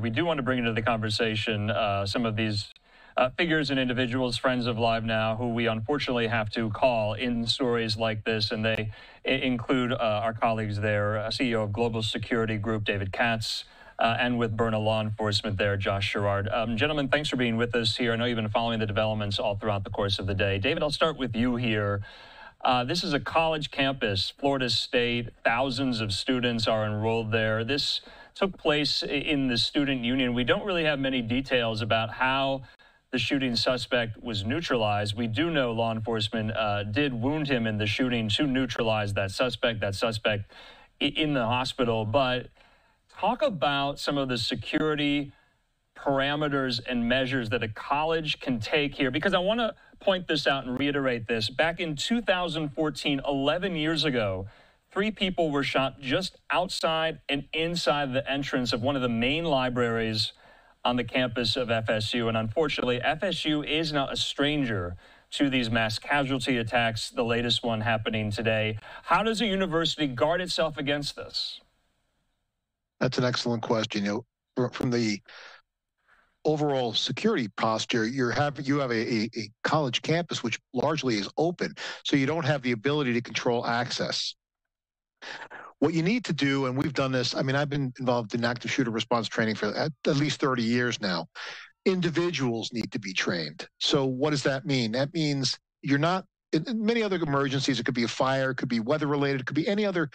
We do want to bring into the conversation some of these figures and individuals, friends of Live Now, who we unfortunately have to call in stories like this. And they include our colleagues there, CEO of Global Security Group, David Katz, and with Byrna Law Enforcement there, Josh Sherrard. Gentlemen, thanks for being with us here. I know you've been following the developments all throughout the course of the day. David, I'll start with you here. This is a college campus, Florida State. Thousands of students are enrolled there. This took place in the student union. We don't really have many details about how the shooting suspect was neutralized. We do know law enforcement did wound him in the shooting to neutralize that suspect in the hospital. But talk about some of the security parameters and measures that a college can take here, because I want to point this out and reiterate this. Back in 2014, 11 years ago, 3 people were shot just outside and inside the entrance of one of the main libraries on the campus of FSU. And unfortunately, FSU is not a stranger to these mass casualty attacks, the latest one happening today. How does a university guard itself against this? That's an excellent question. From the overall security posture, you have a college campus which largely is open, so you don't have the ability to control access. What you need to do, and we've done this, I mean, I've been involved in active shooter response training for at least 30 years now. Individuals need to be trained. So what does that mean? That means you're not, in many other emergencies, it could be a fire, it could be weather related, it could be any other,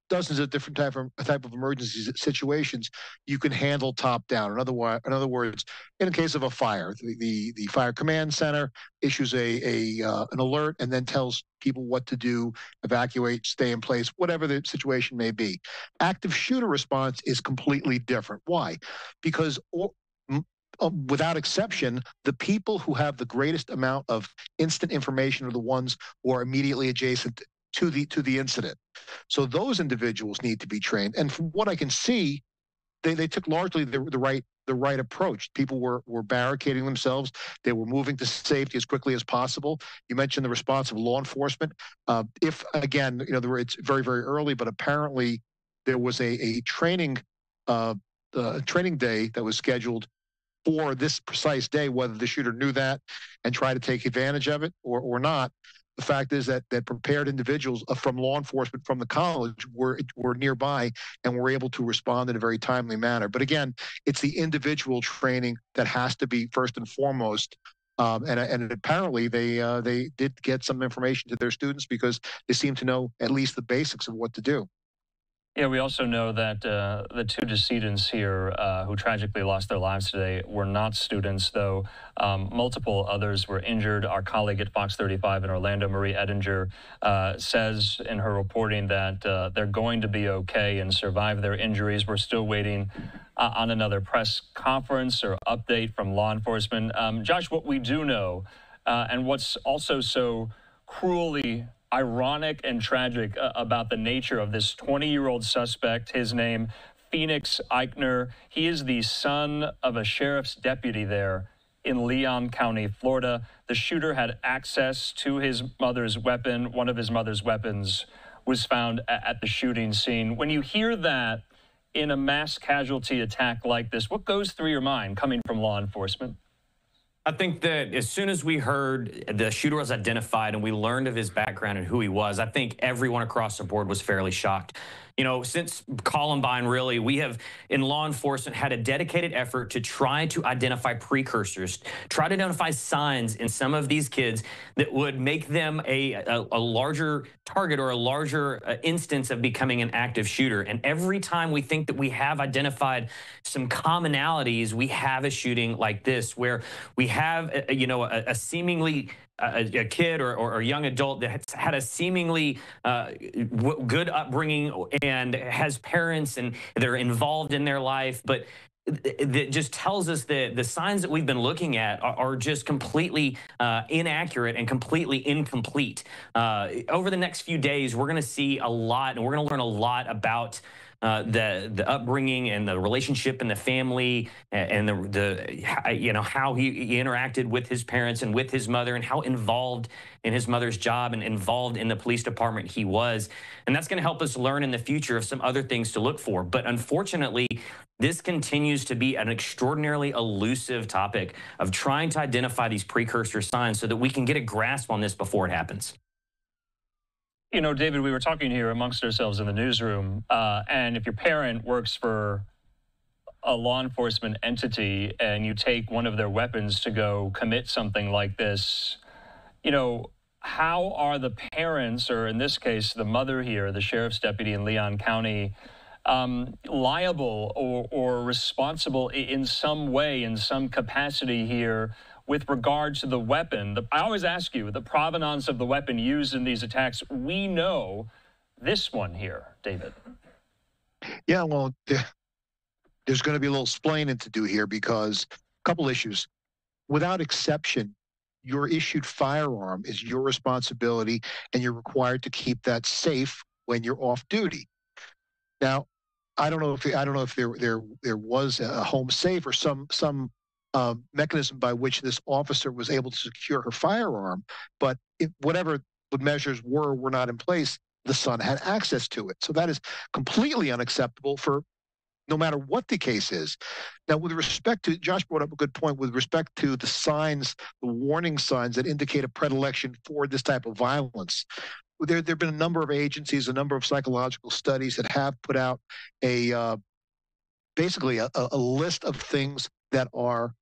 dozens of different type of emergency situations you can handle top down. In other words, in case of a fire, the fire command center issues an alert and then tells people what to do, evacuate, stay in place, whatever the situation may be. Active shooter response is completely different. Why? Because without exception, the people who have the greatest amount of instant information are the ones who are immediately adjacent to the incident. So those individuals need to be trained. And from what I can see, they took largely the right approach. People were barricading themselves. They were moving to safety as quickly as possible. You mentioned the response of law enforcement. If again, it's very, very early, but apparently there was a training day that was scheduled for this precise day. Whether the shooter knew that and tried to take advantage of it or not, the fact is that prepared individuals from law enforcement from the college were nearby and were able to respond in a very timely manner. But again, it's the individual training that has to be first and foremost. And apparently they did get some information to their students because they seem to know at least the basics of what to do. Yeah, we also know that the 2 decedents here who tragically lost their lives today were not students, though multiple others were injured. Our colleague at Fox 35 in Orlando, Marie Edinger, says in her reporting that they're going to be okay and survive their injuries. We're still waiting on another press conference or update from law enforcement. Josh, what we do know, and what's also so cruelly ironic and tragic about the nature of this 20-year-old suspect, his name, Phoenix Ikner. He is the son of a sheriff's deputy there in Leon County, Florida. The shooter had access to his mother's weapon. One of his mother's weapons was found at the shooting scene. When you hear that in a mass casualty attack like this, what goes through your mind coming from law enforcement? I think that as soon as we heard the shooter was identified and we learned of his background and who he was, I think everyone across the board was fairly shocked. Since Columbine, really, we have, in law enforcement, had a dedicated effort to try to identify precursors, try to identify signs in some of these kids that would make them a larger target or a larger instance of becoming an active shooter. And every time we think that we have identified some commonalities, we have a shooting like this, where we have, a seemingly a kid or a young adult that had a seemingly good upbringing and has parents and they're involved in their life, but that just tells us that the signs that we've been looking at are just completely inaccurate and completely incomplete. Over the next few days, we're going to see a lot, and we're going to learn a lot about the upbringing and the relationship in the family, and how he interacted with his parents and with his mother, and how involved in his mother's job and involved in the police department he was. And that's going to help us learn in the future of some other things to look for. But unfortunately, this continues to be an extraordinarily elusive topic of trying to identify these precursor signs so that we can get a grasp on this before it happens. You know, David, we were talking here amongst ourselves in the newsroom, and if your parent works for a law enforcement entity and you take one of their weapons to go commit something like this, you know, how are the parents, or in this case, the mother here, the sheriff's deputy in Leon County, liable or responsible in some way, in some capacity here with regard to the weapon? I always ask you, the provenance of the weapon used in these attacks. We know this one here, David. Yeah, well, there's going to be a little splaining to do here, because a couple issues. Without exception, your issued firearm is your responsibility, and you're required to keep that safe when you're off duty. Now, I don't know if there was a home safe or some mechanism by which this officer was able to secure her firearm, but whatever the measures were not in place, the son had access to it. So that is completely unacceptable for no matter what the case is. Now, with respect to, Josh brought up a good point with respect to the signs, the warning signs that indicate a predilection for this type of violence. There have been a number of agencies, a number of psychological studies that have put out basically a list of things that are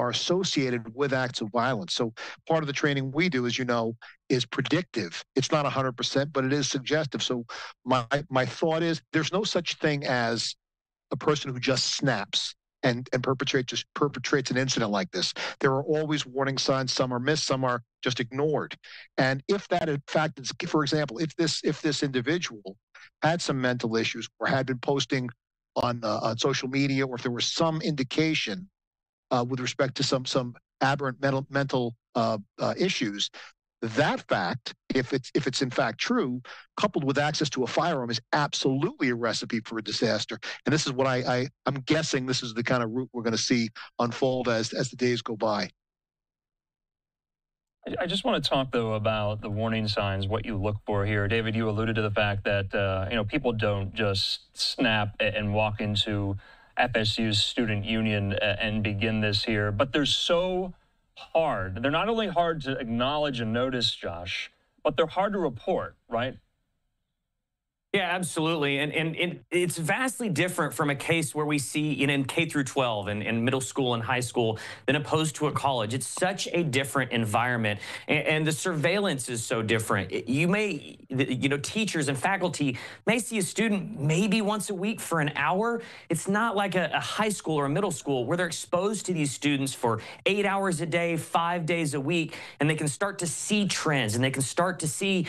associated with acts of violence. So part of the training we do, as you know, is predictive. It's not 100%, but it is suggestive. So my thought is there's no such thing as a person who just snaps and perpetrates an incident like this. There are always warning signs. Some are missed, some are just ignored. And if that, in fact, is, for example, if this individual had some mental issues or had been posting on social media, or if there was some indication with respect to some aberrant mental issues, that fact, if it's in fact true, coupled with access to a firearm, is absolutely a recipe for a disaster. And this is what I'm guessing this is the kind of route we're going to see unfold as the days go by. I just want to talk, though, about the warning signs, what you look for here. David, you alluded to the fact that, people don't just snap and walk into FSU's student union and begin this here, but they're so hard. They're not only hard to acknowledge and notice, Josh, but they're hard to report, right? Yeah, absolutely. And it's vastly different from a case where we see in K through 12 and middle school and high school than opposed to a college. It's such a different environment, and the surveillance is so different. Teachers and faculty may see a student maybe once a week for an hour. It's not like a high school or a middle school where they're exposed to these students for 8 hours a day, 5 days a week, and they can start to see trends, and they can start to see,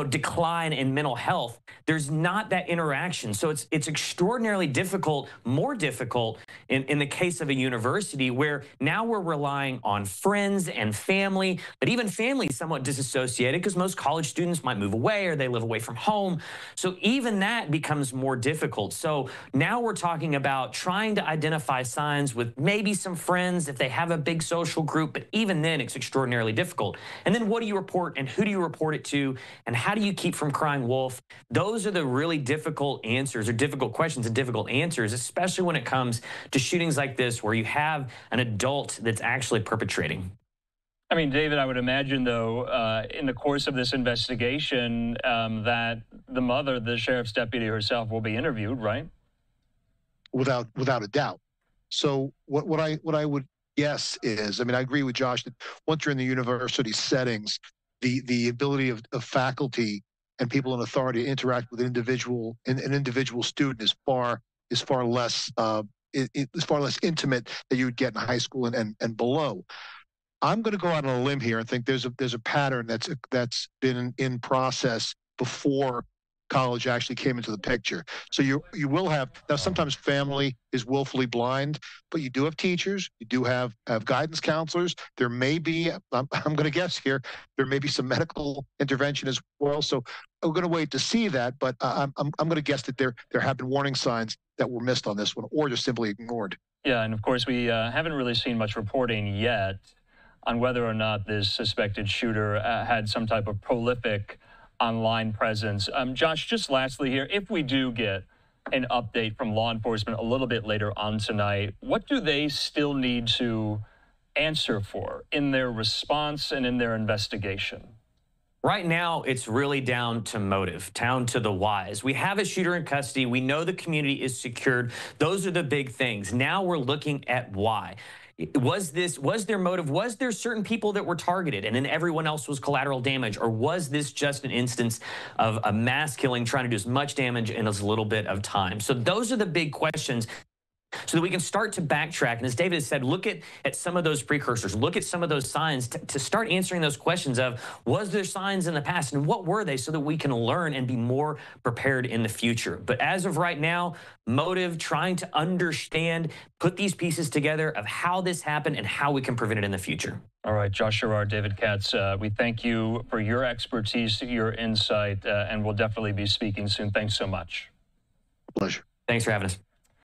decline in mental health. There's not that interaction. So it's extraordinarily difficult, more difficult in the case of a university, where now we're relying on friends and family, but even family is somewhat disassociated because most college students might move away or they live away from home. So even that becomes more difficult. So now we're talking about trying to identify signs with maybe some friends if they have a big social group, but even then it's extraordinarily difficult. And then what do you report, and who do you report it to, and how do you keep from crying wolf? Those are the really difficult answers, or difficult questions and difficult answers, especially when it comes to shootings like this where you have an adult that's actually perpetrating. I mean, David, I would imagine, though, in the course of this investigation, that the mother, the sheriff's deputy herself, will be interviewed, right? Without a doubt. So what I would guess is, I mean, I agree with Josh that once you're in the university settings, the ability of faculty and people in authority to interact with an individual student is far less intimate than you would get in high school and below. I'm going to go out on a limb here and think there's a pattern that's been in process before college actually came into the picture. So you will have, now sometimes family is willfully blind, but you do have teachers, you do have guidance counselors. There may be, I'm going to guess here, there may be some medical intervention as well. So we're going to wait to see that, but I'm going to guess that there have been warning signs that were missed on this one, or just simply ignored. Yeah, and of course we haven't really seen much reporting yet on whether or not this suspected shooter had some type of prolific online presence. Josh, just lastly here, if we do get an update from law enforcement a little bit later on tonight, what do they still need to answer for in their response and in their investigation? Right now, it's really down to motive, down to the whys. We have a shooter in custody. We know the community is secured. Those are the big things. Now we're looking at why. Was their motive? Was there certain people that were targeted and then everyone else was collateral damage? Or was this just an instance of a mass killing trying to do as much damage in as little bit of time? So those are the big questions, so that we can start to backtrack. And as David has said, look at some of those precursors, look at some of those signs to start answering those questions of, was there signs in the past and what were they, so that we can learn and be more prepared in the future. But as of right now, motive, trying to understand, put these pieces together of how this happened and how we can prevent it in the future. All right, Josh Sherrard, David Katz, we thank you for your expertise, your insight, and we'll definitely be speaking soon. Thanks so much. Pleasure. Thanks for having us.